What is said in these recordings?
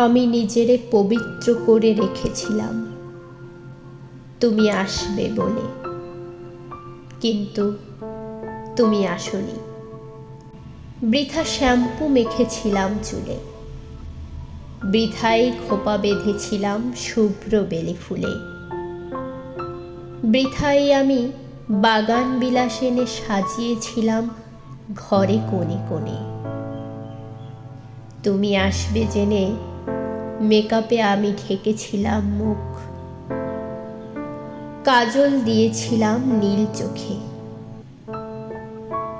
আমি নিজেরে পবিত্র করে রেখেছিলাম তুমি আসবে বলে, কিন্তু তুমি আসোনি। বৃথা শ্যাম্পু মেখেছিলাম চুলে, বৃথাই খোপা বেঁধেছিলাম শুভ্র বেলি ফুলে, বৃথাই আমি বাগান বিলাস এনে সাজিয়েছিলাম ঘরে কোণে কোণে। তুমি আসবে জেনে মেকআপে আমি ঢেকেছিলাম মুখ, কাজল দিয়েছিলাম নীল চোখে,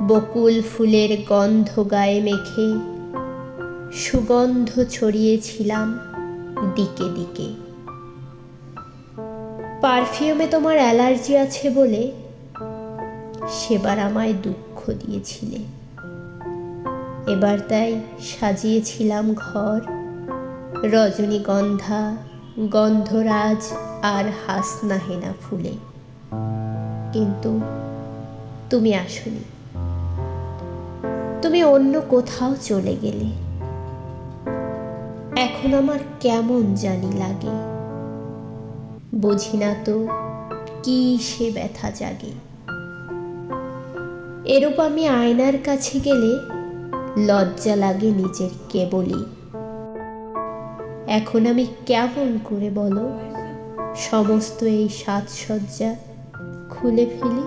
বকুল ফুলের গন্ধ গায়ে মেখে সুগন্ধ ছড়িয়েছিলাম দিকে দিকে। পারফিউমে তোমার অ্যালার্জি আছে বলে সেবার আমায় দুঃখ দিয়েছিলে, এবার তাই সাজিয়েছিলাম ঘর রজনীগন্ধা, গন্ধরাজ আর হাসনা হেনা ফুলে, কিন্তু তুমি আসোনি। তুমি অন্য কোথাও চলে গেলে, এখন আমার কেমন জানি লাগে, বুঝি না তো কি সে ব্যথা জাগে। এরূপ আমি আয়নার কাছে গেলে লজ্জা লাগে নিজের কেবলই। এখন আমি কেমন করে বলো সমস্ত এই সাজসজ্জা খুলে ফেলি।